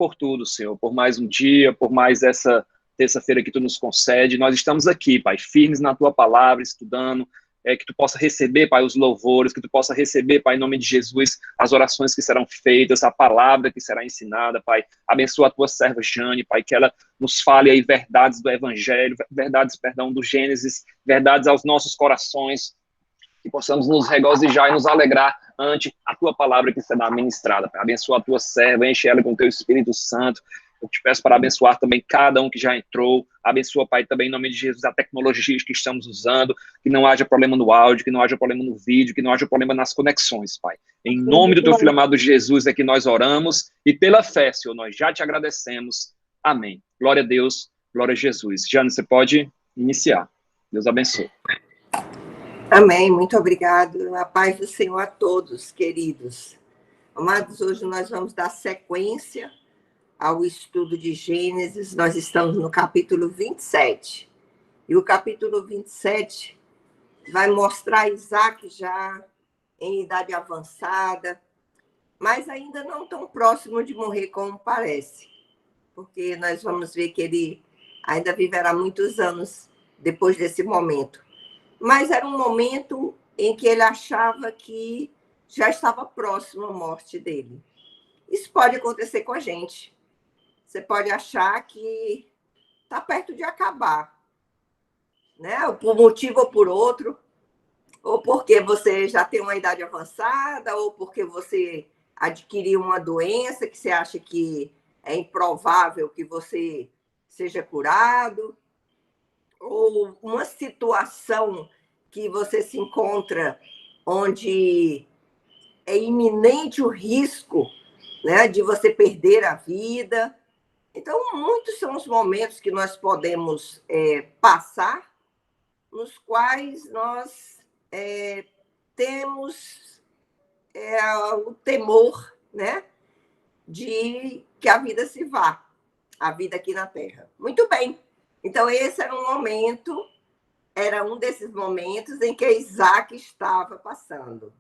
por tudo, Senhor, por mais um dia, por mais essa terça-feira que Tu nos concede. Nós estamos aqui, Pai, firmes na Tua palavra, estudando, que Tu possa receber, Pai, os louvores, que Tu possa receber, Pai, em nome de Jesus, as orações que serão feitas, a palavra que será ensinada, Pai. Abençoa a Tua serva Jane, Pai, que ela nos fale aí verdades do Evangelho, verdades, perdão, do Gênesis, verdades aos nossos corações, que possamos nos regozijar e nos alegrar ante a Tua palavra que será ministrada, Pai. Abençoa a Tua serva, enche ela com o Teu Espírito Santo. Eu te peço para abençoar também cada um que já entrou. Abençoa, Pai, também em nome de Jesus, a tecnologia que estamos usando, que não haja problema no áudio, que não haja problema no vídeo, que não haja problema nas conexões, Pai. Em nome do Teu Filho amado Jesus é que nós oramos e pela fé, Senhor, nós já te agradecemos. Amém. Glória a Deus, glória a Jesus. Jane, você pode iniciar. Deus abençoe. Amém, muito obrigado. A paz do Senhor a todos, queridos. Amados, hoje nós vamos dar sequência ao estudo de Gênesis. Nós estamos no capítulo 27. E o capítulo 27 vai mostrar Isaac já em idade avançada, mas ainda não tão próximo de morrer como parece, porque nós vamos ver que ele ainda viverá muitos anos depois desse momento. Mas era um momento em que ele achava que já estava próximo à morte dele. Isso pode acontecer com a gente. Você pode achar que está perto de acabar, né? Por um motivo ou por outro, ou porque você já tem uma idade avançada, ou porque você adquiriu uma doença que você acha que é improvável que você seja curado, ou uma situação que você se encontra onde é iminente o risco, né, de você perder a vida. Então, muitos são os momentos que nós podemos passar, nos quais nós temos o temor, né, de que a vida se vá, a vida aqui na Terra. Muito bem. Então, esse era um desses momentos em que Isaac estava passando.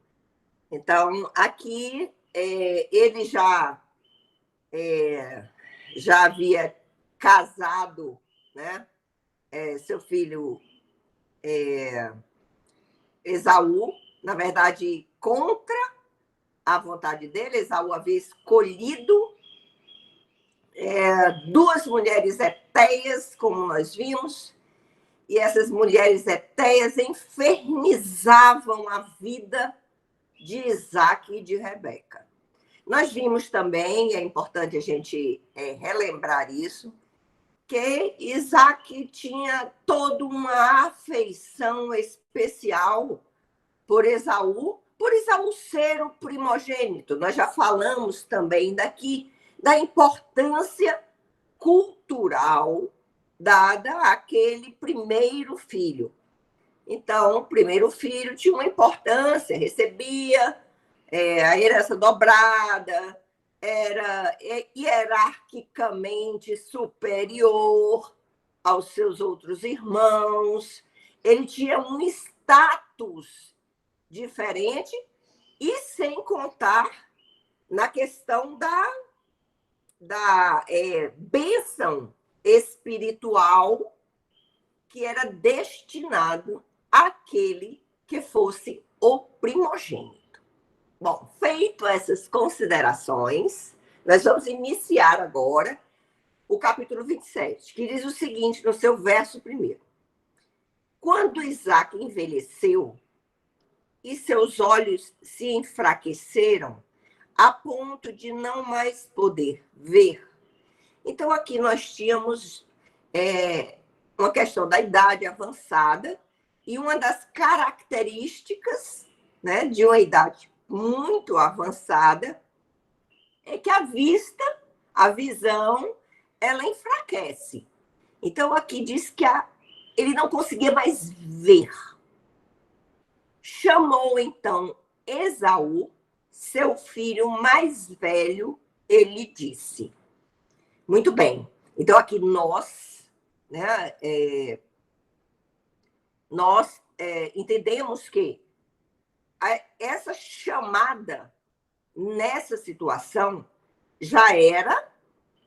Então, aqui, ele já havia casado, né, seu filho Esaú, na verdade, contra a vontade dele. Esaú havia escolhido duas mulheres hetéias, como nós vimos, e essas mulheres hetéias infernizavam a vida de Isaac e de Rebeca. Nós vimos também, é importante a gente relembrar isso, que Isaac tinha toda uma afeição especial por Esaú ser o primogênito. Nós já falamos também daqui da importância cultural dada àquele primeiro filho. Então, o primeiro filho tinha uma importância, recebia a herança dobrada, era hierarquicamente superior aos seus outros irmãos, ele tinha um status diferente, e sem contar na questão da bênção espiritual que era destinado àquele que fosse o primogênito. Bom, feito essas considerações, nós vamos iniciar agora o capítulo 27, que diz o seguinte no seu verso 1. Quando Isaac envelheceu e seus olhos se enfraqueceram a ponto de não mais poder ver. Então, aqui nós tínhamos uma questão da idade avançada, e uma das características, né, de uma idade muito avançada é que a visão, ela enfraquece. Então, aqui diz que ele não conseguia mais ver. Chamou, então, Esaú, seu filho mais velho, ele disse. Muito bem. Então, aqui nós entendemos que essa chamada, nessa situação, já era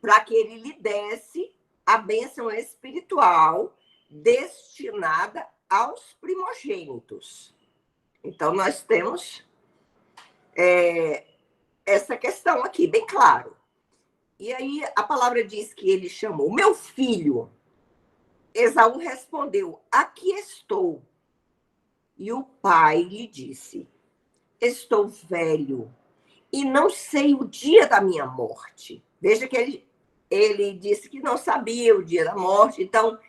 para que ele lhe desse a bênção espiritual destinada aos primogênitos. Então, nós temos essa questão aqui, bem claro. E aí, a palavra diz que ele chamou, meu filho. Esaú respondeu, aqui estou. E o pai lhe disse, estou velho e não sei o dia da minha morte. Veja que ele disse que não sabia o dia da morte. Então,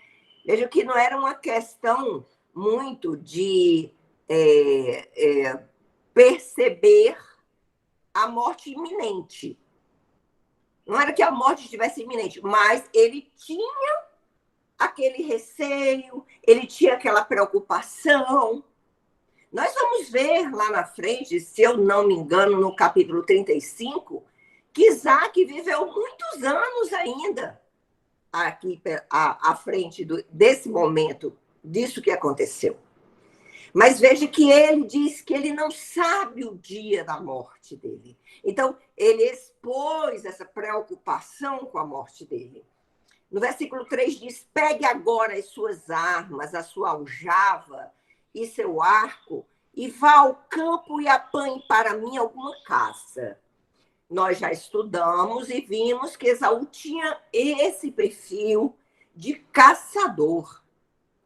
veja que não era uma questão muito de perceber a morte iminente. Não era que a morte estivesse iminente, mas ele tinha aquele receio, ele tinha aquela preocupação. Nós vamos ver lá na frente, se eu não me engano, no capítulo 35, que Isaac viveu muitos anos ainda aqui à frente desse momento, disso que aconteceu. Mas veja que ele diz que ele não sabe o dia da morte dele. Então, ele expôs essa preocupação com a morte dele. No versículo 3 diz, pegue agora as suas armas, a sua aljava e seu arco, e vá ao campo e apanhe para mim alguma caça. Nós já estudamos e vimos que Esaú tinha esse perfil de caçador,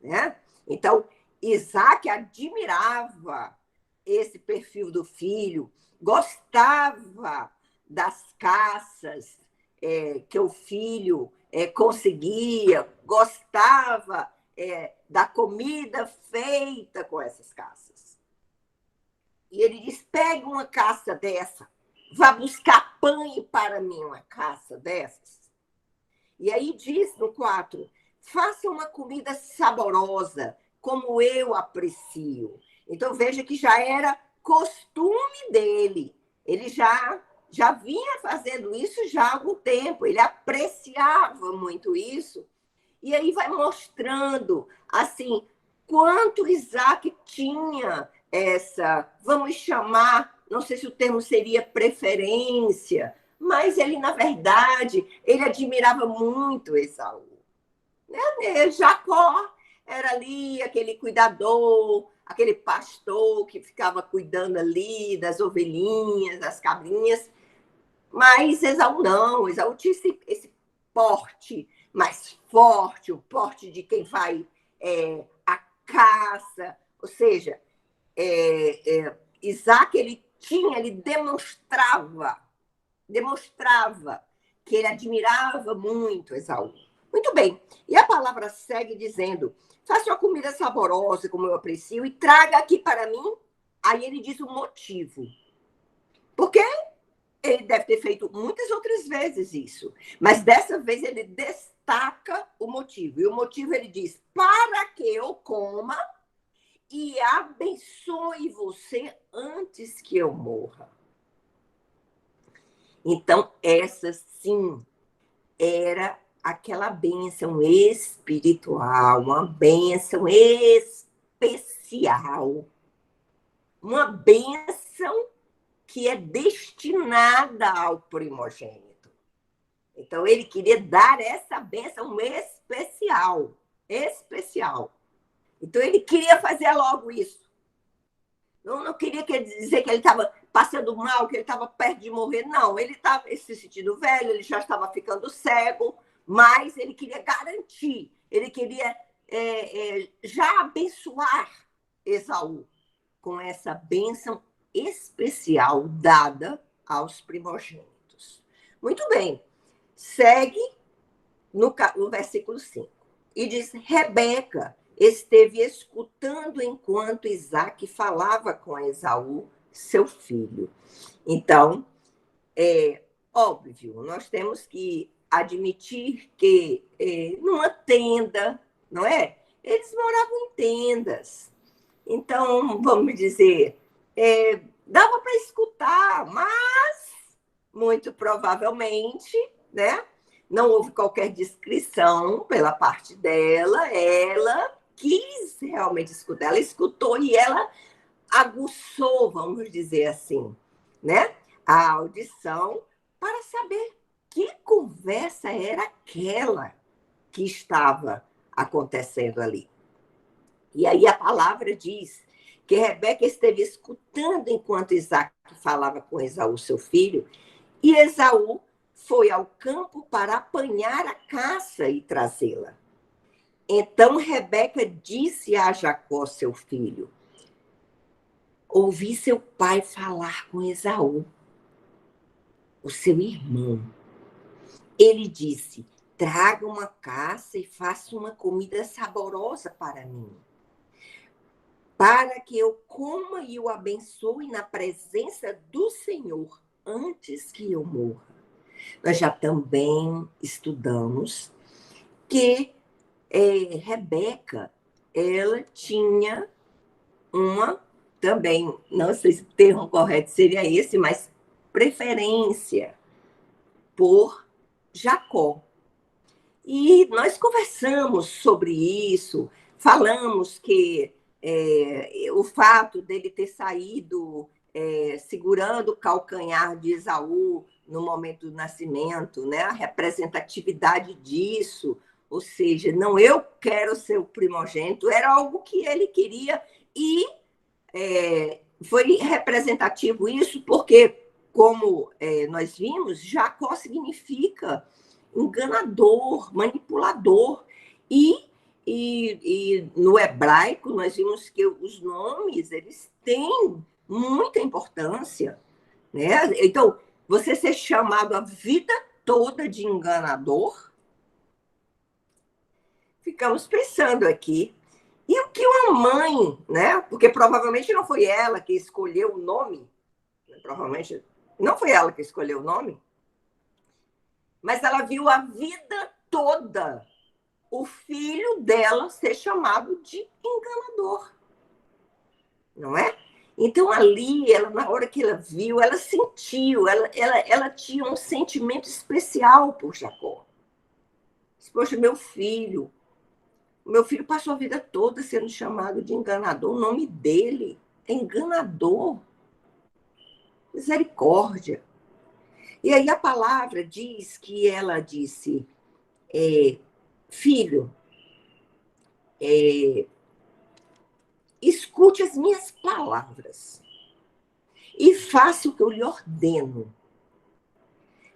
né? Então, Isaac admirava esse perfil do filho, gostava das caças que o filho conseguia, gostava da comida feita com essas caças. E ele diz, pegue uma caça dessa, vá buscar pães para mim uma caça dessas. E aí diz no 4, faça uma comida saborosa, como eu aprecio. Então, veja que já era costume dele. Ele já vinha fazendo isso já há algum tempo. Ele apreciava muito isso. E aí vai mostrando, assim, quanto Isaac tinha essa, vamos chamar, não sei se o termo seria preferência, mas ele, na verdade, ele admirava muito Esaú. Jacó era ali aquele cuidador, aquele pastor que ficava cuidando ali das ovelhinhas, das cabrinhas, mas Esaú não, Esaú tinha esse porte mais forte, o porte de quem vai à caça, ou seja, Isaac, ele demonstrava que ele admirava muito Esaú. Muito bem, e a palavra segue dizendo, faça uma comida saborosa, como eu aprecio, e traga aqui para mim. Aí ele diz o motivo. Porque ele deve ter feito muitas outras vezes isso, mas dessa vez ele destaca o motivo. E o motivo ele diz, para que eu coma e abençoe você antes que eu morra. Então, essa sim era aquela bênção espiritual, uma bênção especial, uma bênção que é destinada ao primogênito. Então, ele queria dar essa bênção especial. Então, ele queria fazer logo isso. Não queria dizer que ele estava passando mal, que ele estava perto de morrer. Não, ele estava se sentindo velho, ele já estava ficando cego, mas ele queria garantir, ele queria já abençoar Esaú com essa bênção especial dada aos primogênitos. Muito bem, segue no versículo 5. E diz, Rebeca esteve escutando enquanto Isaac falava com Esaú, seu filho. Então, óbvio, nós temos que admitir que numa tenda, não é? Eles moravam em tendas. Então, vamos dizer, dava para escutar, mas muito provavelmente, né? Não houve qualquer discrição pela parte dela, ela quis realmente escutar, ela escutou e ela aguçou, vamos dizer assim, né? A audição para saber que conversa era aquela que estava acontecendo ali? E aí a palavra diz que Rebeca esteve escutando enquanto Isaac falava com Esaú, seu filho, e Esaú foi ao campo para apanhar a caça e trazê-la. Então Rebeca disse a Jacó, seu filho: ouvi seu pai falar com Esaú, o seu irmão. Ele disse: traga uma caça e faça uma comida saborosa para mim, para que eu coma e o abençoe na presença do Senhor antes que eu morra. Nós já também estudamos que Rebeca, ela tinha uma, também, não sei se o termo correto seria esse, mas preferência por Jacó. E nós conversamos sobre isso, falamos que o fato dele ter saído segurando o calcanhar de Esaú no momento do nascimento, né? A representatividade disso, ou seja, não eu quero ser o primogênito, era algo que ele queria e foi representativo isso porque, como nós vimos, Jacó significa enganador, manipulador. E no hebraico, nós vimos que os nomes eles têm muita importância. Né? Então, você ser chamado a vida toda de enganador, ficamos pensando aqui. E o que uma mãe, né? Porque provavelmente não foi ela que escolheu o nome, provavelmente não foi ela que escolheu o nome, mas ela viu a vida toda o filho dela ser chamado de enganador, não é? Então, ali, ela, na hora que ela viu, ela sentiu, ela tinha um sentimento especial por Jacó. Poxa, meu filho passou a vida toda sendo chamado de enganador, o nome dele é enganador. Misericórdia. E aí a palavra diz que ela disse, filho, escute as minhas palavras e faça o que eu lhe ordeno.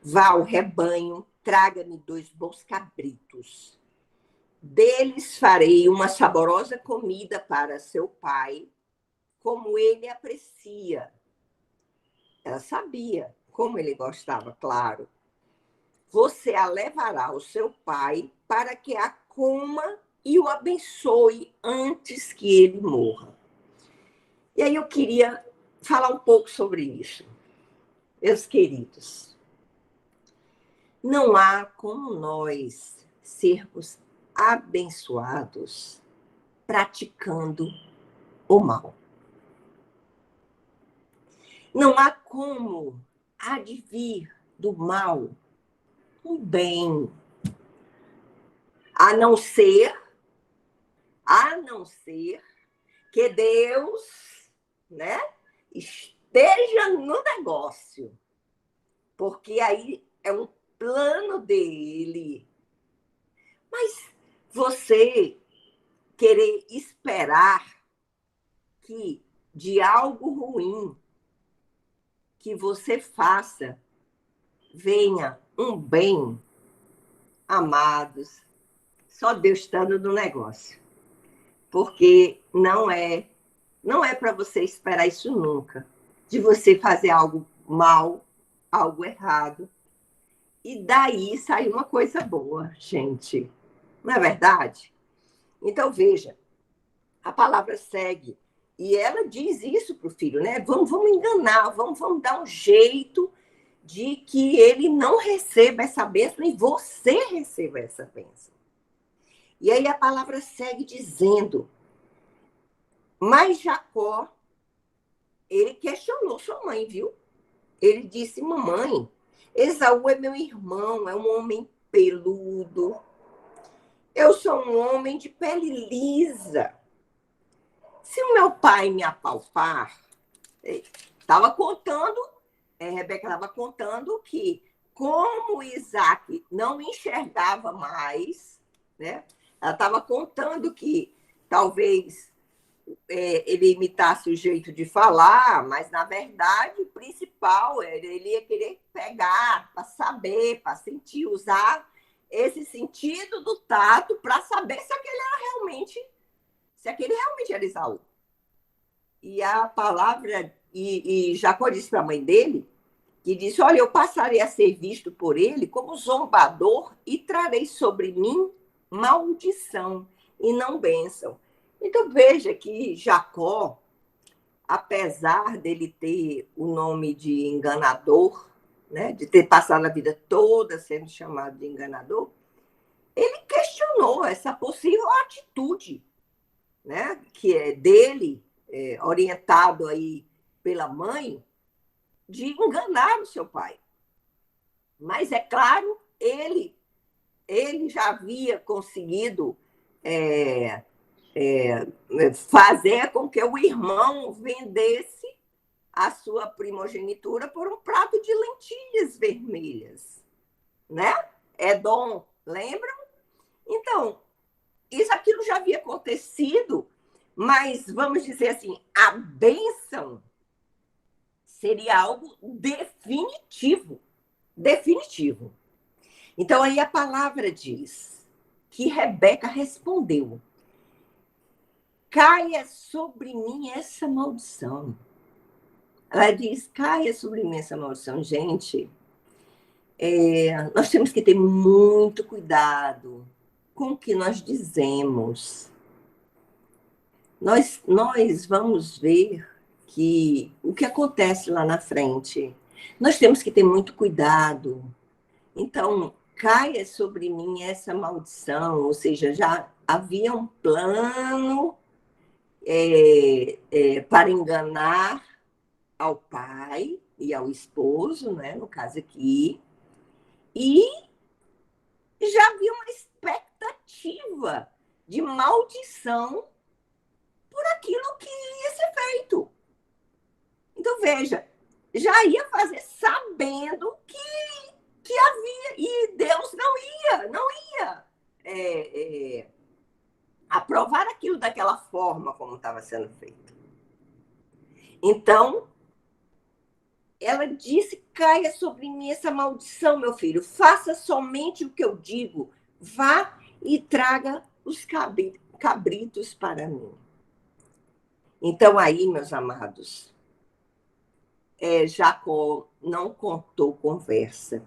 Vá ao rebanho, traga-me 2 bons cabritos. Deles farei uma saborosa comida para seu pai, como ele aprecia. Ela sabia como ele gostava, claro. Você a levará ao seu pai para que a coma e o abençoe antes que ele morra. E aí eu queria falar um pouco sobre isso. Meus queridos, não há como nós sermos abençoados praticando o mal. Não há como advir do mal um bem, a não ser que Deus, né, esteja no negócio, porque aí é um plano dele. Mas você querer esperar que de algo ruim que você faça venha um bem, amados, só Deus estando no negócio. Porque não é para você esperar isso nunca, de você fazer algo mal, algo errado, e daí sai uma coisa boa, gente. Não é verdade? Então, veja, a palavra segue, e ela diz isso para o filho, né? Vamos enganar, vamos dar um jeito de que ele não receba essa bênção e você receba essa bênção. E aí a palavra segue dizendo, mas Jacó, ele questionou sua mãe, viu? Ele disse, mamãe, Esaú é meu irmão, é um homem peludo. Eu sou um homem de pele lisa. Se o meu pai me apalpar, estava contando, Rebeca estava contando que como Isaac não enxergava mais, né? Ela estava contando que talvez ele imitasse o jeito de falar, mas, na verdade, o principal ele ia querer pegar, para saber, para sentir, usar esse sentido do tato para saber se aquele realmente era Esaú. E a palavra, e Jacó disse para a mãe dele, que disse, olha, eu passarei a ser visto por ele como zombador e trarei sobre mim maldição e não bênção. Então, veja que Jacó, apesar dele ter o nome de enganador, né, de ter passado a vida toda sendo chamado de enganador, ele questionou essa possível atitude, né, que é dele, orientado aí pela mãe, de enganar o seu pai. Mas, é claro, ele já havia conseguido fazer com que o irmão vendesse a sua primogenitura por um prato de lentilhas vermelhas, né? Edom, lembram? Então, aquilo já havia acontecido, mas, vamos dizer assim, a bênção seria algo definitivo. Definitivo. Então, aí a palavra diz que Rebeca respondeu, caia sobre mim essa maldição. Ela diz, caia sobre mim essa maldição. Gente, nós temos que ter muito cuidado com o que nós dizemos. Nós vamos ver que o que acontece lá na frente, nós temos que ter muito cuidado. Então, caia sobre mim essa maldição, ou seja, já havia um plano para enganar ao pai e ao esposo, né, no caso aqui, e já havia uma expectativa de maldição por aquilo que ia ser feito. Então, veja, já ia fazer sabendo que havia, e Deus não ia aprovar aquilo daquela forma como estava sendo feito. Então, ela disse, caia sobre mim essa maldição, meu filho, faça somente o que eu digo, vá e traga os cabritos para mim. Então, aí, meus amados, Jacó não contou conversa.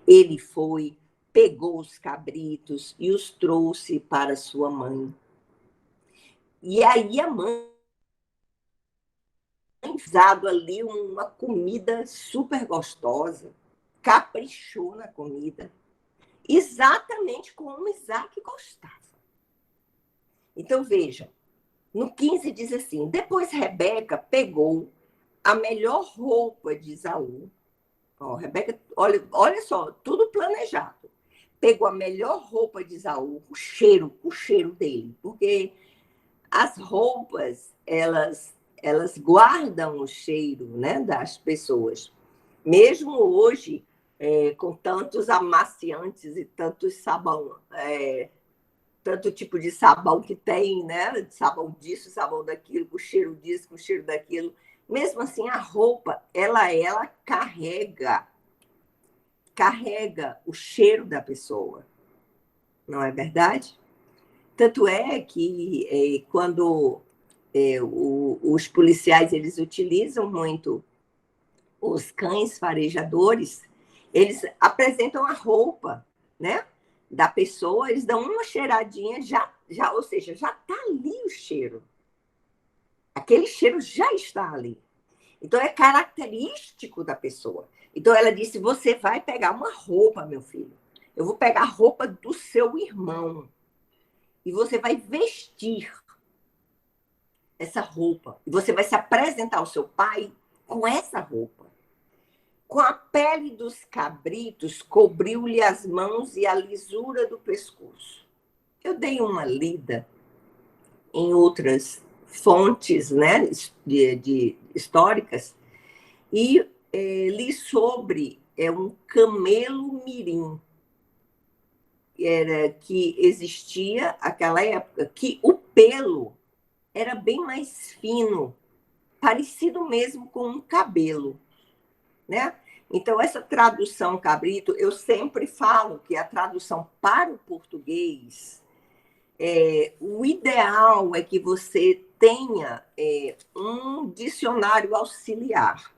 Ele foi, pegou os cabritos e os trouxe para sua mãe. E aí a mãe usado ali uma comida super gostosa, caprichou na comida, exatamente como Isaac gostava. Então, veja, no 15 diz assim, depois Rebeca pegou a melhor roupa de Esaú. Rebeca, olha só, tudo planejado. Pegou a melhor roupa de Esaú, o cheiro dele, porque as roupas, elas guardam o cheiro, né, das pessoas. Mesmo hoje, com tantos amaciantes e tantos sabão, tanto tipo de sabão que tem, né, sabão disso, sabão daquilo, com cheiro disso, com cheiro daquilo. Mesmo assim, a roupa, ela carrega o cheiro da pessoa. Não é verdade? Tanto é que quando os policiais eles utilizam muito os cães farejadores, eles apresentam a roupa, né, da pessoa, eles dão uma cheiradinha, ou seja, já está ali o cheiro. Aquele cheiro já está ali. Então, é característico da pessoa. Então, ela disse, você vai pegar uma roupa, meu filho. Eu vou pegar a roupa do seu irmão. E você vai vestir essa roupa. E você vai se apresentar ao seu pai com essa roupa. Com a pele dos cabritos, cobriu-lhe as mãos e a lisura do pescoço. Eu dei uma lida em outras fontes, né, de históricas, e li sobre é um camelo mirim, que existia naquela época, que o pelo era bem mais fino, parecido mesmo com um cabelo, né? Então, essa tradução cabrito, eu sempre falo que a tradução para o português, o ideal é que você tenha um dicionário auxiliar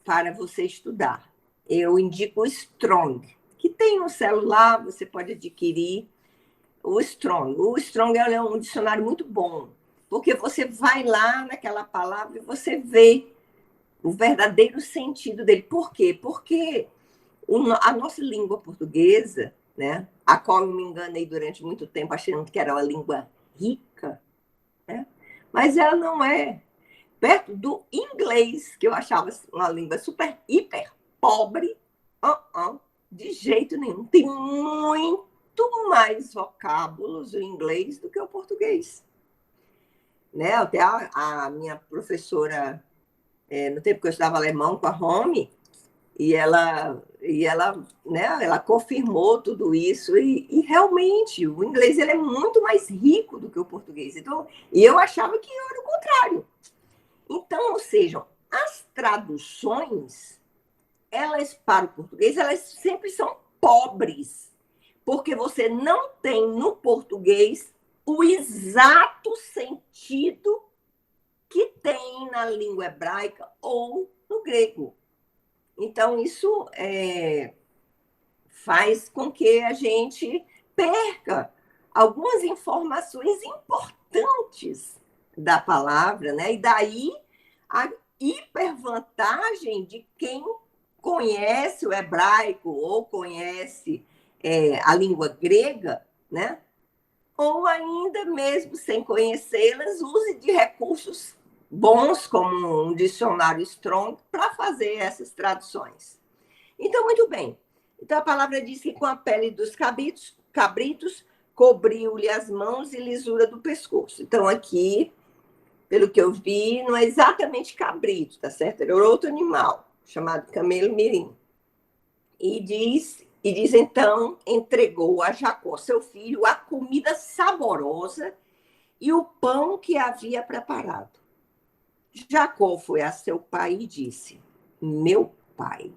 para você estudar. Eu indico o Strong, que tem no celular, você pode adquirir o Strong. O Strong é um dicionário muito bom, porque você vai lá naquela palavra e você vê o verdadeiro sentido dele. Por quê? Porque a nossa língua portuguesa, né, a qual eu me enganei durante muito tempo achando que era uma língua rica, né, mas ela não é. Perto do inglês, que eu achava uma língua super, hiper pobre, de jeito nenhum. Tem muito mais vocábulos o inglês do que o português. Né? Até a minha professora, no tempo que eu estudava alemão com a Romy, e ela, né, ela confirmou tudo isso, e realmente o inglês ele é muito mais rico do que o português. Então, e eu achava que era o contrário. Então, ou seja, as traduções, elas para o português, elas sempre são pobres, porque você não tem no português o exato sentido que tem na língua hebraica ou no grego. Então, isso faz com que a gente perca algumas informações importantes da palavra, né? E daí a hipervantagem de quem conhece o hebraico ou conhece a língua grega, né? Ou ainda mesmo sem conhecê-las, use de recursos bons, como um dicionário Strong, para fazer essas traduções. Então, muito bem. Então, a palavra diz que com a pele dos cabritos cobriu-lhe as mãos e lisura do pescoço. Então, aqui, pelo que eu vi, não é exatamente cabrito, tá certo? Era outro animal, chamado camelo mirim. E diz então, entregou a Jacó, seu filho, a comida saborosa e o pão que havia preparado. Jacó foi a seu pai e disse: meu pai.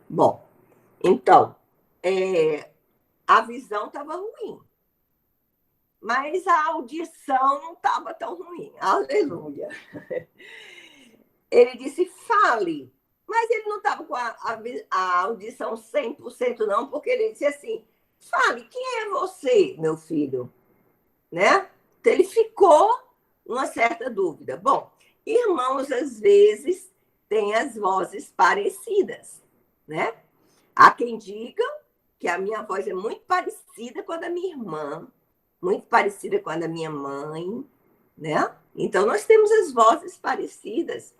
Bom, então, a visão estava ruim, mas a audição não estava tão ruim. Aleluia. Ele disse, fale. Mas ele não estava com a audição 100% não, porque ele disse assim, fale, quem é você, meu filho? Né? Então, ele ficou uma certa dúvida. Bom, irmãos, às vezes, têm as vozes parecidas, né? Há quem diga que a minha voz é muito parecida com a da minha irmã, muito parecida com a da minha mãe, né? Então, nós temos as vozes parecidas,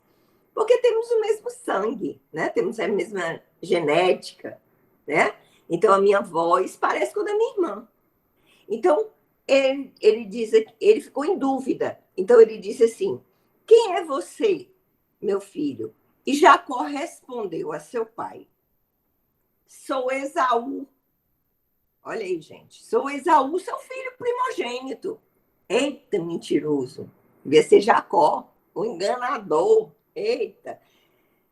porque temos o mesmo sangue, né? Temos a mesma genética, né? Então, a minha voz parece com a da minha irmã. Então, ele ficou em dúvida. Então, ele disse assim, quem é você, meu filho? E Jacó respondeu a seu pai, sou Esaú. Olha aí, gente. Sou Esaú, seu filho primogênito. Eita, mentiroso. Devia ser Jacó, o enganador. Eita.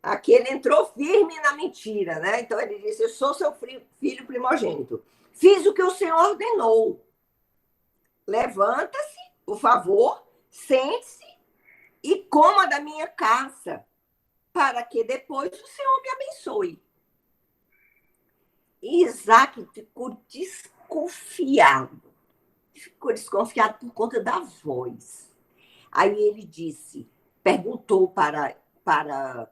Aqui ele entrou firme na mentira, né? Então ele disse, eu sou seu filho primogênito. Fiz o que o Senhor ordenou. Levanta-se, por favor, sente-se e coma da minha caça, para que depois o Senhor me abençoe. E Isaac ficou desconfiado. Ficou desconfiado por conta da voz. Aí ele disse, perguntou para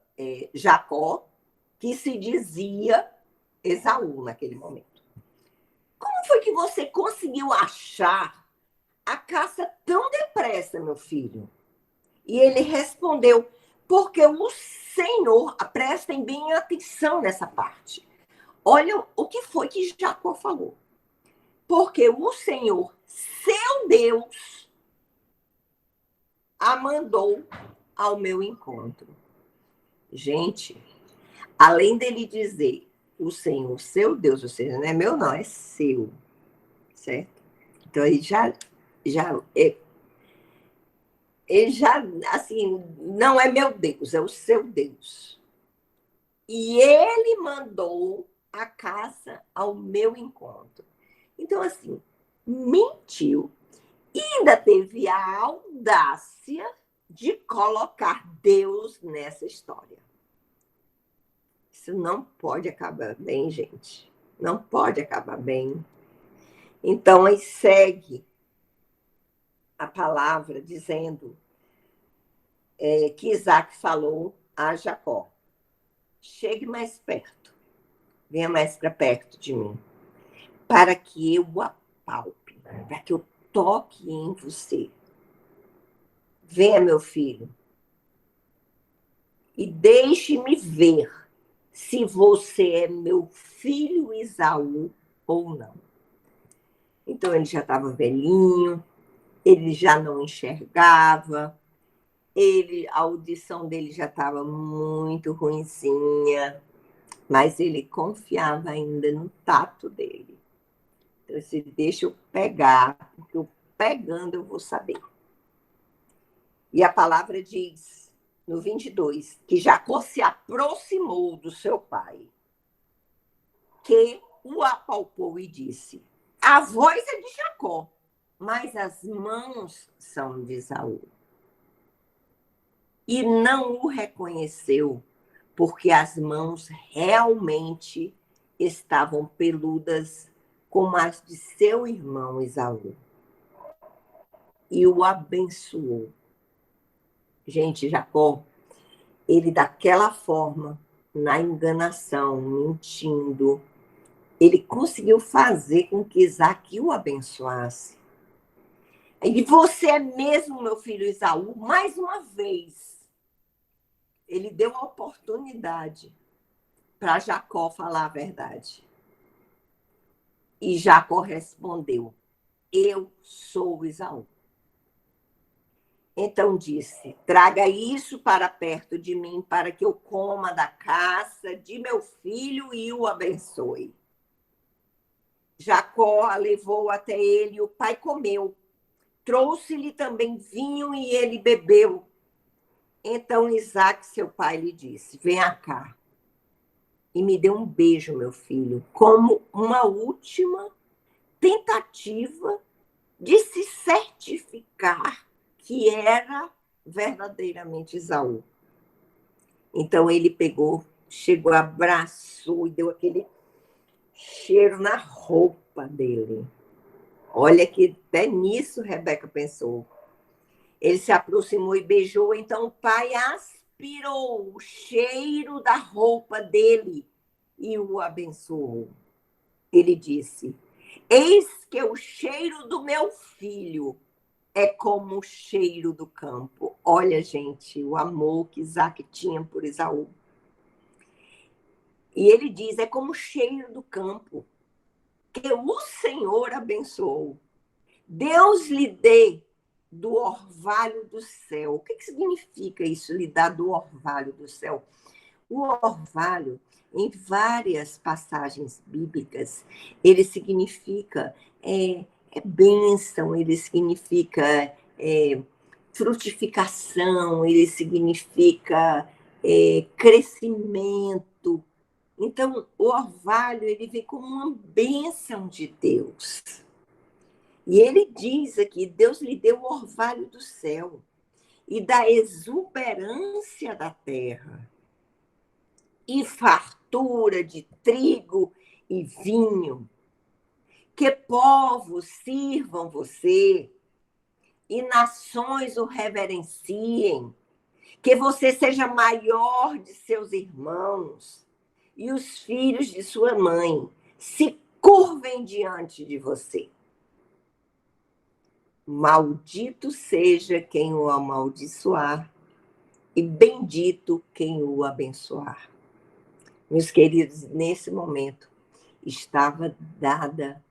Jacó, que se dizia Esaú naquele momento. Como foi que você conseguiu achar a caça tão depressa, meu filho? E ele respondeu, porque o Senhor, prestem bem atenção nessa parte. Olha o que foi que Jacó falou. Porque o Senhor, seu Deus, a mandou ao meu encontro. Gente, além dele dizer, o Senhor, seu Deus, ou seja, não é meu não, é seu, certo? Então, ele já, assim, não é meu Deus, é o seu Deus. E ele mandou a caça ao meu encontro. Então, assim, mentiu e ainda teve a audácia de colocar Deus nessa história. Isso não pode acabar bem, gente. Não pode acabar bem. Então, aí segue a palavra dizendo que Isaac falou a Jacó: chegue mais perto, venha mais para perto de mim, para que eu o apalpe, para que eu toque em você. Venha, meu filho, e deixe-me ver se você é meu filho Esaú ou não. Então ele já estava velhinho, ele já não enxergava, a audição dele já estava muito ruinzinha, mas ele confiava ainda no tato dele. Então, ele disse, deixa eu pegar, porque eu pegando eu vou saber. E a palavra diz, no 22, que Jacó se aproximou do seu pai, que o apalpou e disse, a voz é de Jacó, mas as mãos são de Esaú. E não o reconheceu, porque as mãos realmente estavam peludas como as de seu irmão Esaú. E o abençoou. Gente, Jacó, ele daquela forma, na enganação, mentindo, ele conseguiu fazer com que Isaac o abençoasse. E você é mesmo meu filho Esaú? Mais uma vez, ele deu a oportunidade para Jacó falar a verdade. E Jacó respondeu, eu sou Esaú. Então disse, traga isso para perto de mim, para que eu coma da caça de meu filho e o abençoe. Jacó a levou até ele e o pai comeu. Trouxe-lhe também vinho e ele bebeu. Então Isaque, seu pai, lhe disse, venha cá e me dê um beijo, meu filho, como uma última tentativa de se certificar que era verdadeiramente Esaú. Então ele pegou, chegou, abraçou e deu aquele cheiro na roupa dele. Olha que até nisso Rebeca pensou. Ele se aproximou e beijou, então o pai aspirou o cheiro da roupa dele e o abençoou. Ele disse, eis que o cheiro do meu filho é como o cheiro do campo. Olha, gente, o amor que Isaac tinha por Esaú. E ele diz, é como o cheiro do campo, que o Senhor abençoou. Deus lhe dê do orvalho do céu. O que significa isso, lhe dar do orvalho do céu? O orvalho, em várias passagens bíblicas, ele significa bênção, ele significa frutificação, ele significa crescimento. Então, o orvalho, ele vem como uma bênção de Deus. E ele diz aqui, Deus lhe deu o orvalho do céu e da exuberância da terra, e fartura de trigo e vinho, que povos sirvam você e nações o reverenciem, que você seja maior de seus irmãos e os filhos de sua mãe se curvem diante de você. Maldito seja quem o amaldiçoar e bendito quem o abençoar. Meus queridos, nesse momento estava dada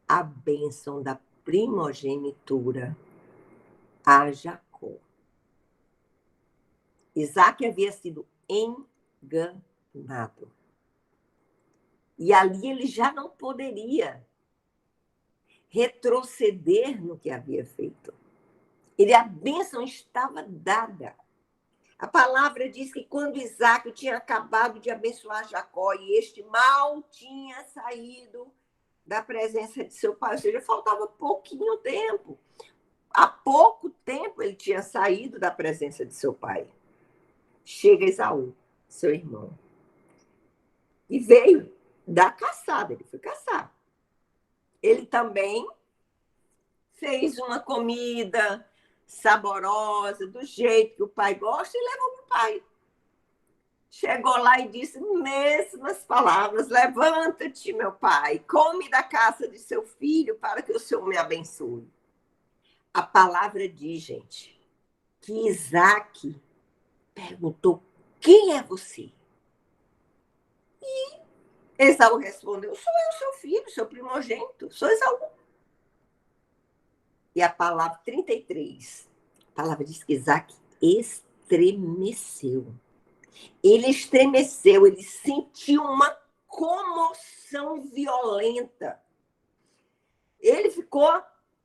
a bênção da primogenitura a Jacó. Isaac havia sido enganado. nada. E ali ele já não poderia retroceder no que havia feito. A bênção estava dada. A palavra diz que quando Isaac tinha acabado de abençoar Jacó e este mal tinha saído da presença de seu pai, ou seja, faltava pouquinho tempo. Há pouco tempo ele tinha saído da presença de seu pai. Chega Esaú, seu irmão, e veio da caçada, ele foi caçar. Ele também fez uma comida saborosa, do jeito que o pai gosta, e levou para o pai. Chegou lá e disse mesmas palavras: levanta-te, meu pai, come da caça de seu filho para que o Senhor me abençoe. A palavra diz, gente, que Isaac perguntou: quem é você? E Esaú respondeu: sou eu, seu filho, seu primogênito, sou Esaú. E a palavra 33, a palavra diz que Isaac estremeceu. Ele estremeceu, ele sentiu uma comoção violenta. Ele ficou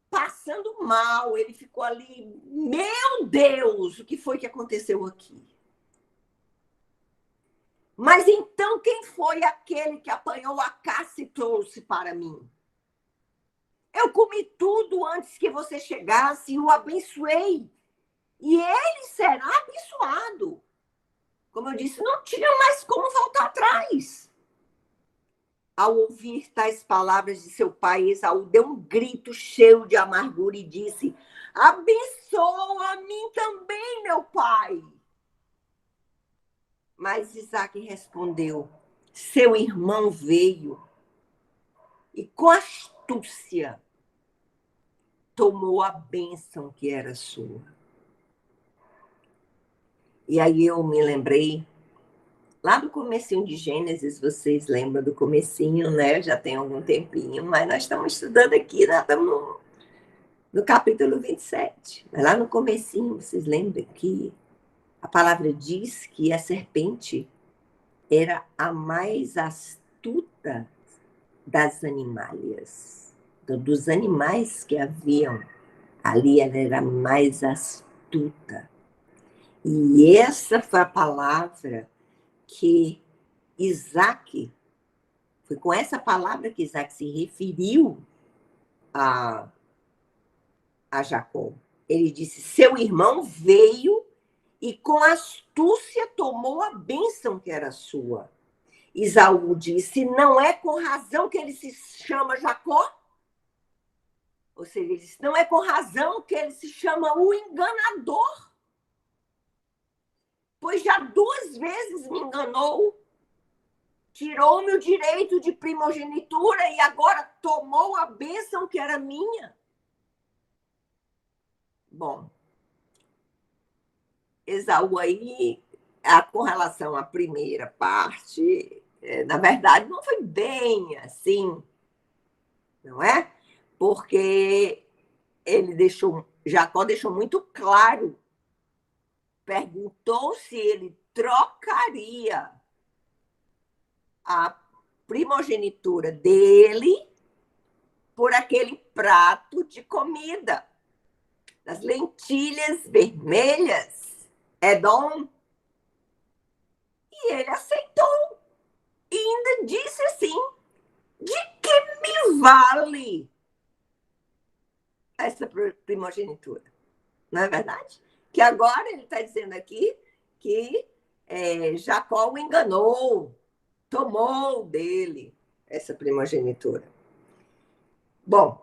passando mal, ele ficou ali, meu Deus, o que foi que aconteceu aqui? Mas então quem foi aquele que apanhou a caça e trouxe para mim? Eu comi tudo antes que você chegasse e o abençoei. E ele será abençoado. Como eu disse, não tinha mais como voltar atrás. Ao ouvir tais palavras de seu pai, Esaú deu um grito cheio de amargura e disse: abençoa a mim também, meu pai. Mas Isaac respondeu: seu irmão veio e com astúcia tomou a bênção que era sua. E aí eu me lembrei, lá do comecinho de Gênesis, vocês lembram do comecinho, né? Já tem algum tempinho, mas nós estamos estudando aqui, nós estamos no capítulo 27. Mas lá no comecinho, vocês lembram que a palavra diz que a serpente era a mais astuta das animálias. Dos animais que haviam ali, ela era mais astuta. E essa foi a palavra que Isaac, foi com essa palavra que Isaac se referiu a Jacó. Ele disse: seu irmão veio e com astúcia tomou a bênção que era sua. Esaú disse: não é com razão que ele se chama Jacó? Ou seja, ele disse: não é com razão que ele se chama o enganador? Pois já 2 vezes me enganou, tirou-me o direito de primogenitura e agora tomou a bênção que era minha. Bom, Esaú aí, com relação à primeira parte, na verdade, não foi bem assim, não é? Porque Jacó deixou muito claro, perguntou se ele trocaria a primogenitura dele por aquele prato de comida, das lentilhas vermelhas, Edom. E ele aceitou. E ainda disse assim: de que me vale essa primogenitura? Não é verdade? Que agora ele está dizendo aqui que Jacó o enganou, tomou dele essa primogenitura. Bom,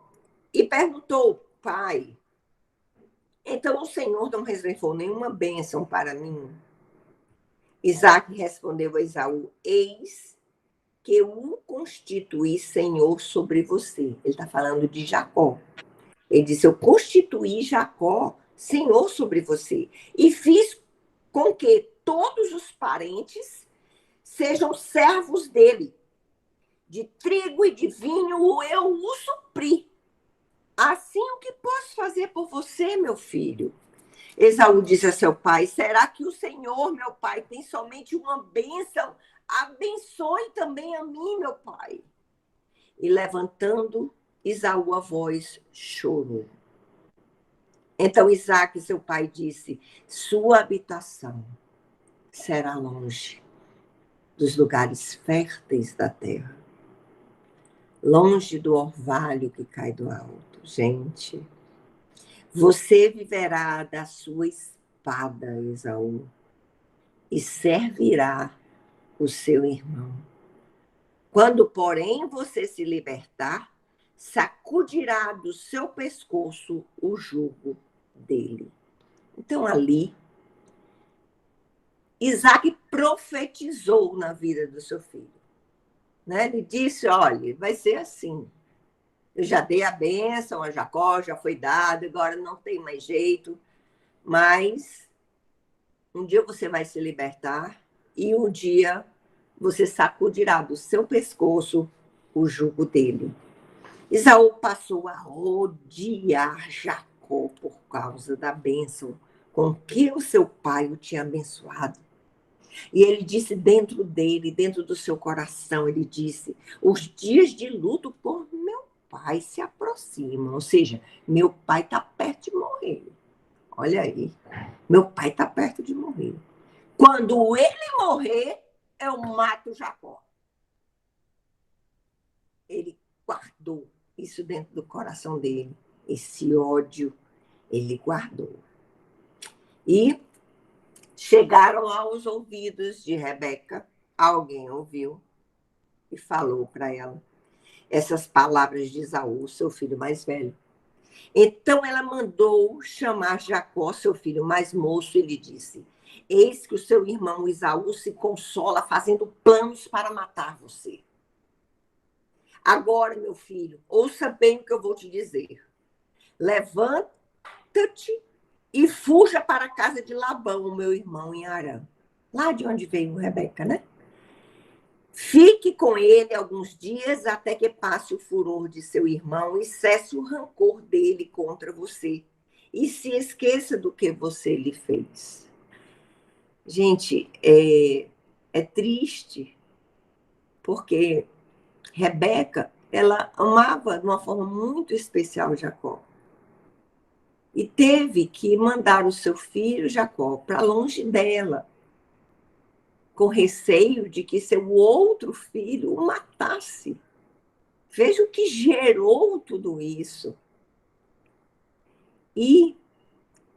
e perguntou, pai, então o Senhor não reservou nenhuma bênção para mim? Isaac respondeu a Esaú: eis que eu o constituí Senhor sobre você. Ele está falando de Jacó. Ele disse: eu constituí Jacó Senhor sobre você e fiz com que todos os parentes sejam servos dele. De trigo e de vinho eu o supri. Assim, o que posso fazer por você, meu filho? Esaú disse a seu pai: será que o Senhor, meu pai, tem somente uma bênção abençoe também a mim, meu pai. E levantando Esaú a voz, chorou. Então Isaque, seu pai, disse: sua habitação será longe dos lugares férteis da terra, longe do orvalho que cai do alto. Gente, você viverá da sua espada, Esaú, e servirá o seu irmão. Quando, porém, você se libertar, sacudirá do seu pescoço o jugo dele. Então, ali, Isaque profetizou na vida do seu filho. Né? Ele disse, olha, vai ser assim. Eu já dei a bênção a Jacó, já foi dado, agora não tem mais jeito, mas um dia você vai se libertar e um dia você sacudirá do seu pescoço o jugo dele. Esaú passou a odiar Jacó por causa da bênção com que o seu pai o tinha abençoado. E ele disse dentro dele, dentro do seu coração, ele disse, os dias de luto por meu pai se aproximam. Ou seja, meu pai está perto de morrer. Olha aí, meu pai está perto de morrer. Quando ele morrer, eu mato Jacó. Ele guardou isso dentro do coração dele. Esse ódio, ele guardou. E chegaram aos ouvidos de Rebeca, alguém ouviu e falou para ela essas palavras de Esaú, seu filho mais velho. Então ela mandou chamar Jacó, seu filho mais moço, e lhe disse, eis que o seu irmão Esaú se consola fazendo planos para matar você. Agora, meu filho, ouça bem o que eu vou te dizer. Levanta-te e fuja para a casa de Labão, o meu irmão, em Harã. Lá de onde veio Rebeca, né? Fique com ele alguns dias até que passe o furor de seu irmão e cesse o rancor dele contra você. E se esqueça do que você lhe fez. Gente, é triste, porque Rebeca, ela amava de uma forma muito especial Jacó. E teve que mandar o seu filho Jacó para longe dela, com receio de que seu outro filho o matasse. Veja o que gerou tudo isso. E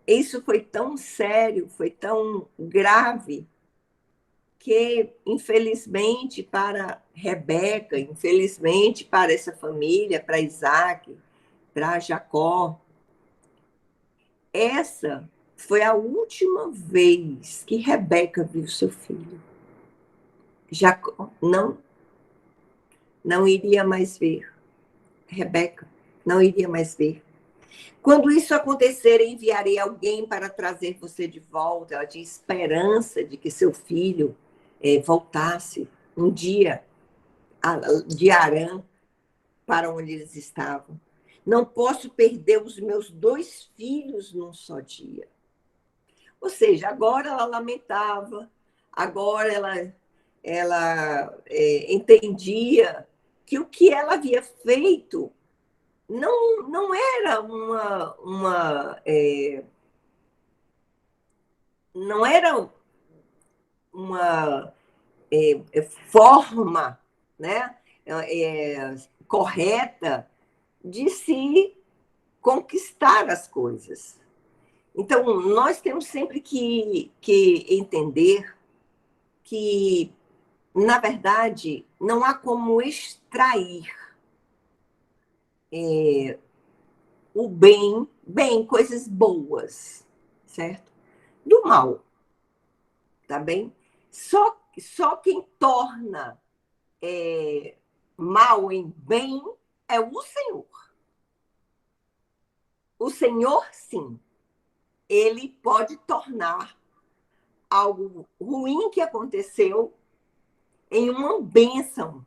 isso foi tão sério, foi tão grave, que, infelizmente, para Rebeca, infelizmente para essa família, para Isaque, para Jacó, essa foi a última vez que Rebeca viu seu filho. Jacó não iria mais ver. Rebeca não iria mais ver. Quando isso acontecer, enviarei alguém para trazer você de volta. Ela tinha esperança de que seu filho voltasse um dia de Harã para onde eles estavam. Não posso perder os meus 2 filhos num só dia. Ou seja, agora ela lamentava, agora ela entendia que o que ela havia feito não era não era uma forma, né, correta de se conquistar as coisas. Então, nós temos sempre que entender que, na verdade, não há como extrair o bem, coisas boas, certo? Do mal, tá bem? Só quem torna mal em bem é o Senhor. O Senhor, sim, ele pode tornar algo ruim que aconteceu em uma bênção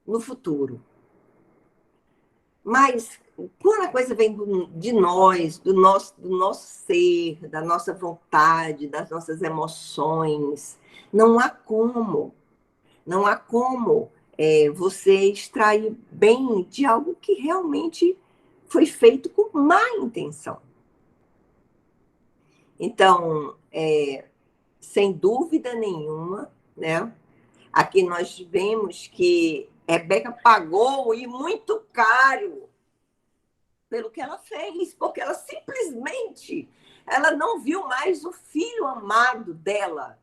no futuro. Mas quando a coisa vem de nós, do nosso ser, da nossa vontade, das nossas emoções, não há como Não há como você extrair bem de algo que realmente foi feito com má intenção. Então, sem dúvida nenhuma, né? Aqui nós vemos que Rebeca pagou, e muito caro, pelo que ela fez, porque ela simplesmente ela não viu mais o filho amado dela,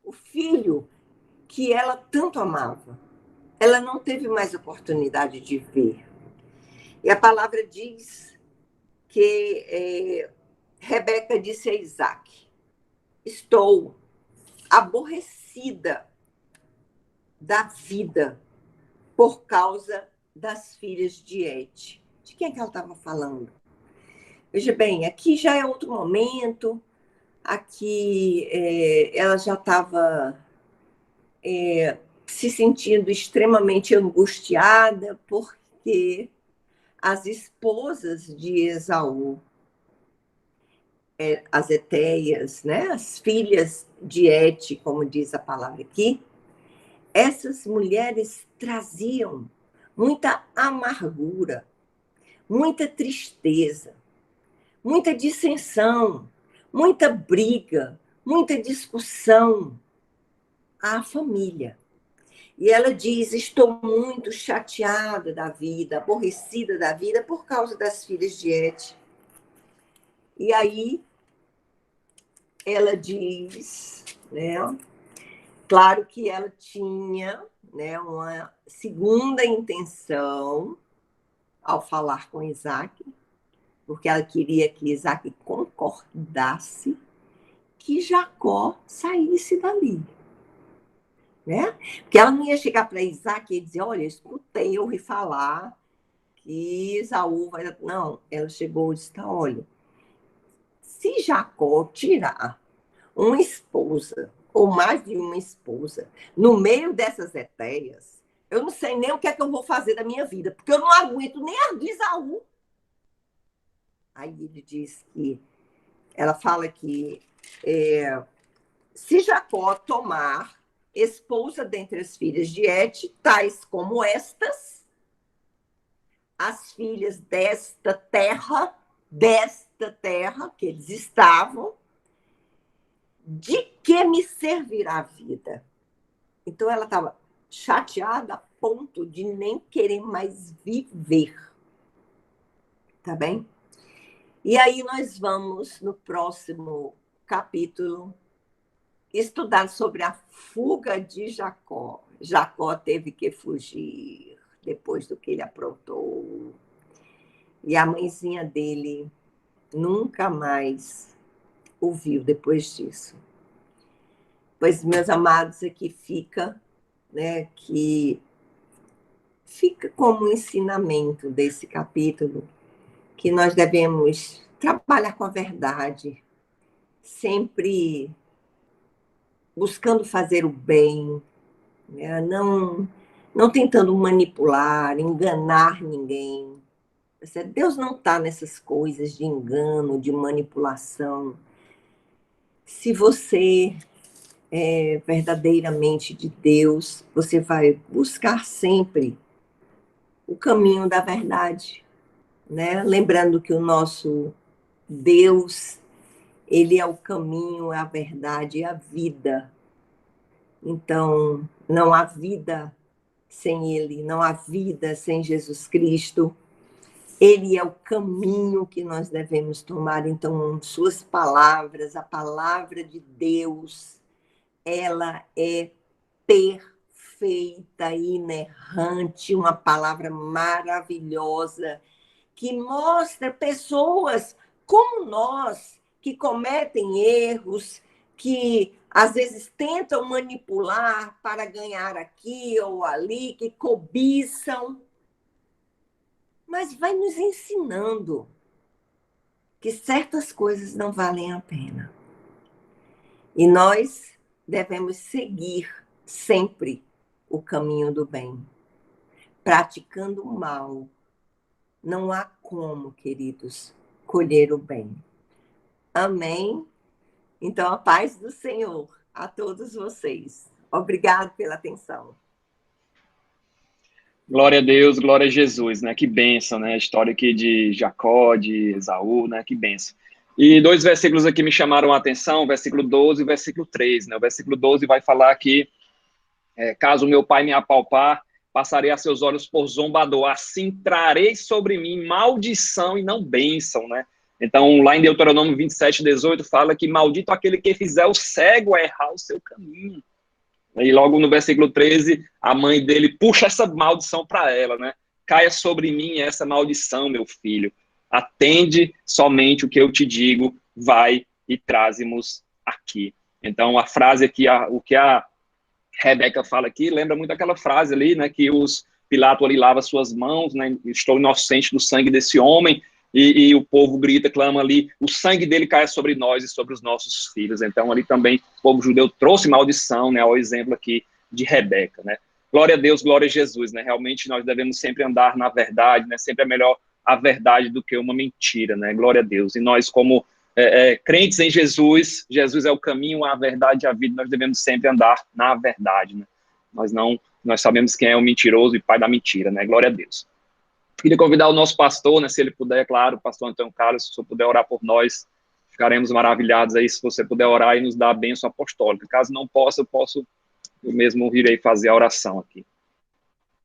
o filho que ela tanto amava. Ela não teve mais oportunidade de ver. E a palavra diz que Rebeca disse a Isaac: estou aborrecida da vida por causa das filhas de Et. De quem é que ela estava falando? Veja bem, aqui já é outro momento, aqui ela já estava se sentindo extremamente angustiada, porque as esposas de Esaú, as Etéias, né, as filhas de Et, como diz a palavra aqui, essas mulheres traziam muita amargura, muita tristeza, muita dissensão, muita briga, muita discussão à família. E ela diz: estou muito chateada da vida, aborrecida da vida por causa das filhas de Et. E aí ela diz, né? Claro que ela tinha, né, uma segunda intenção ao falar com Isaac, porque ela queria que Isaac concordasse que Jacó saísse dali. Né? Porque ela não ia chegar para Isaac e dizer: olha, escutei, eu ouvi falar que Esaú vai... Não, ela chegou e disse: olha, se Jacó tirar uma esposa, ou mais de uma esposa, no meio dessas Etéias, eu não sei nem o que é que eu vou fazer da minha vida, porque eu não aguento nem a de Esaú. Aí ele diz que... Ela fala que se Jacó tomar esposa dentre as filhas de Et, tais como estas, as filhas desta terra que eles estavam, de que me servirá a vida? Então ela estava chateada a ponto de nem querer mais viver. Tá bem? E aí nós vamos, no próximo capítulo, estudar sobre a fuga de Jacó. Jacó teve que fugir depois do que ele aprontou. E a mãezinha dele nunca mais o viu depois disso. Pois, meus amados, aqui fica, né, que fica como um ensinamento desse capítulo, que nós devemos trabalhar com a verdade, sempre buscando fazer o bem, né? Não tentando manipular, enganar ninguém. Deus não está nessas coisas de engano, de manipulação. Se você é verdadeiramente de Deus, você vai buscar sempre o caminho da verdade, né? Lembrando que o nosso Deus, ele é o caminho, a verdade e a vida. Então, não há vida sem ele, não há vida sem Jesus Cristo. Ele é o caminho que nós devemos tomar. Então, suas palavras, a palavra de Deus, ela é perfeita, inerrante, uma palavra maravilhosa, que mostra pessoas como nós, que cometem erros, que às vezes tentam manipular para ganhar aqui ou ali, que cobiçam, mas vai nos ensinando que certas coisas não valem a pena. E nós devemos seguir sempre o caminho do bem. Praticando o mal, não há como, queridos, colher o bem. Amém? Então, a paz do Senhor a todos vocês. Obrigado pela atenção. Glória a Deus, glória a Jesus, né? Que bênção, né? A história aqui de Jacó, de Esaú, né? Que bênção. E dois versículos aqui me chamaram a atenção, o versículo 12 e o versículo 13, né? O versículo 12 vai falar que, caso meu pai me apalpar, passarei a seus olhos por zombador, assim trarei sobre mim maldição e não bênção, né? Então, lá em Deuteronômio 27:18, fala que maldito aquele que fizer o cego errar o seu caminho. E logo no versículo 13, a mãe dele puxa essa maldição para ela, né? Caia sobre mim essa maldição, meu filho. Atende somente o que eu te digo, vai e traze-nos aqui. Então, a frase aqui, o que a Rebeca fala aqui, lembra muito aquela frase ali, né? Que os Pilato ali lava suas mãos, né? Estou inocente do sangue desse homem. E o povo grita, clama ali, o sangue dele cai sobre nós e sobre os nossos filhos. Então, ali também, o povo judeu trouxe maldição, né, ao exemplo aqui de Rebeca, né. Glória a Deus, glória a Jesus, né, realmente nós devemos sempre andar na verdade, né, sempre é melhor a verdade do que uma mentira, né, glória a Deus. E nós, como crentes em Jesus, Jesus é o caminho, a verdade e a vida, nós devemos sempre andar na verdade, né. Nós sabemos quem é o mentiroso e pai da mentira, né, glória a Deus. Queria convidar o nosso pastor, né, se ele puder, é claro, o pastor Antônio Carlos, se o senhor puder orar por nós, ficaremos maravilhados aí, se você puder orar e nos dar a bênção apostólica. Caso não possa, eu mesmo irei fazer a oração aqui.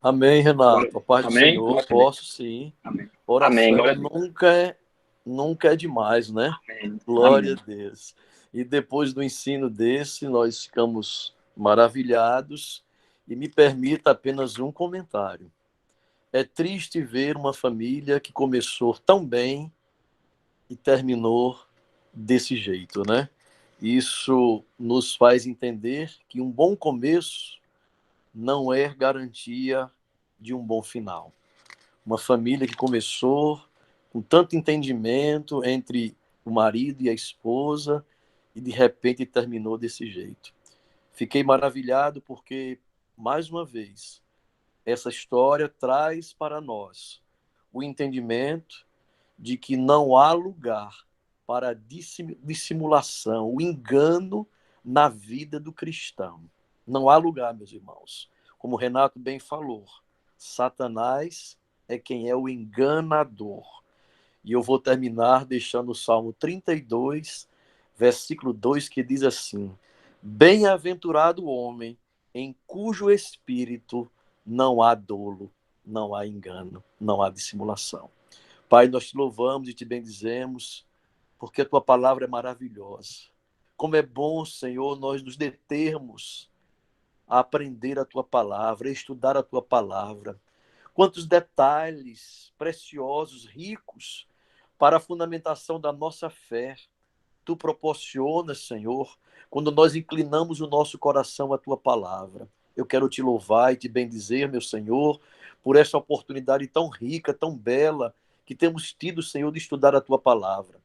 Amém, Renato. A paz do Amém? Senhor, posso sim. Amém. Oração Amém. nunca é demais, né? Amém. Glória Amém. a Deus. E depois do ensino desse, nós ficamos maravilhados. E me permita apenas um comentário. É triste ver uma família que começou tão bem e terminou desse jeito, né? Isso nos faz entender que um bom começo não é garantia de um bom final. Uma família que começou com tanto entendimento entre o marido e a esposa e de repente terminou desse jeito. Fiquei maravilhado porque, mais uma vez, essa história traz para nós o entendimento de que não há lugar para dissimulação, o engano na vida do cristão. Não há lugar, meus irmãos. Como o Renato bem falou, Satanás é quem é o enganador. E eu vou terminar deixando o Salmo 32, versículo 2, que diz assim: Bem-aventurado o homem em cujo espírito não há dolo, não há engano, não há dissimulação. Pai, nós te louvamos e te bendizemos, porque a tua palavra é maravilhosa. Como é bom, Senhor, nós nos determos a aprender a tua palavra, a estudar a tua palavra. Quantos detalhes preciosos, ricos, para a fundamentação da nossa fé tu proporcionas, Senhor, quando nós inclinamos o nosso coração à tua palavra. Eu quero te louvar e te bendizer, meu Senhor, por essa oportunidade tão rica, tão bela, que temos tido, Senhor, de estudar a tua palavra.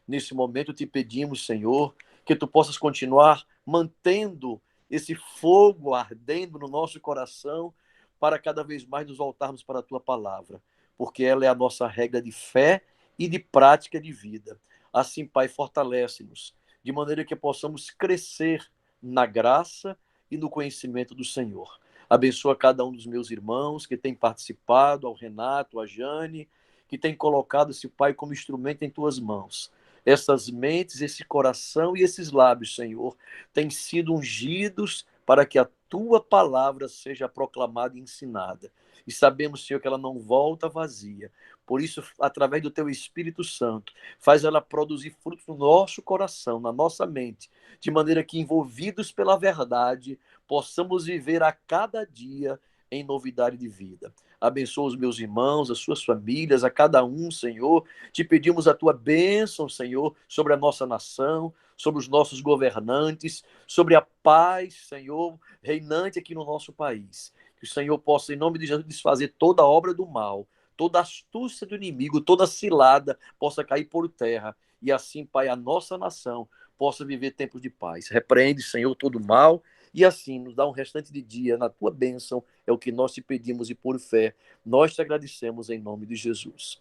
Nesse momento te pedimos, Senhor, que tu possas continuar mantendo esse fogo ardendo no nosso coração para cada vez mais nos voltarmos para a tua palavra, porque ela é a nossa regra de fé e de prática de vida. Assim, Pai, fortalece-nos, de maneira que possamos crescer na graça e no conhecimento do Senhor. Abençoa cada um dos meus irmãos que tem participado, ao Renato, a Jane, que tem colocado esse Pai como instrumento em tuas mãos. Essas mentes, esse coração e esses lábios, Senhor, têm sido ungidos para que a tua palavra seja proclamada e ensinada. E sabemos, Senhor, que ela não volta vazia. Por isso, através do teu Espírito Santo, faz ela produzir frutos no nosso coração, na nossa mente, de maneira que, envolvidos pela verdade, possamos viver a cada dia em novidade de vida. Abençoa os meus irmãos, as suas famílias, a cada um, Senhor. Te pedimos a tua bênção, Senhor, sobre a nossa nação, sobre os nossos governantes, sobre a paz, Senhor, reinante aqui no nosso país. Que o Senhor possa, em nome de Jesus, desfazer toda a obra do mal, toda astúcia do inimigo, toda cilada possa cair por terra. E assim, Pai, a nossa nação possa viver tempos de paz. Repreende, Senhor, todo mal e assim nos dá um restante de dia na tua bênção. É o que nós te pedimos e por fé nós te agradecemos em nome de Jesus.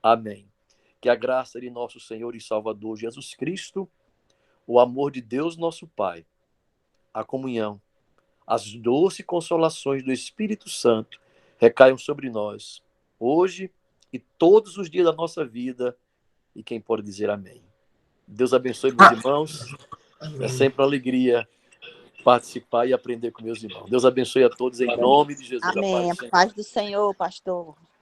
Amém. Que a graça de nosso Senhor e Salvador Jesus Cristo, o amor de Deus, nosso Pai, a comunhão, as doces consolações do Espírito Santo recaiam sobre nós, hoje e todos os dias da nossa vida, e quem pode dizer amém. Deus abençoe meus irmãos, é sempre uma alegria participar e aprender com meus irmãos. Deus abençoe a todos em nome de Jesus. Amém. A paz do Senhor, pastor.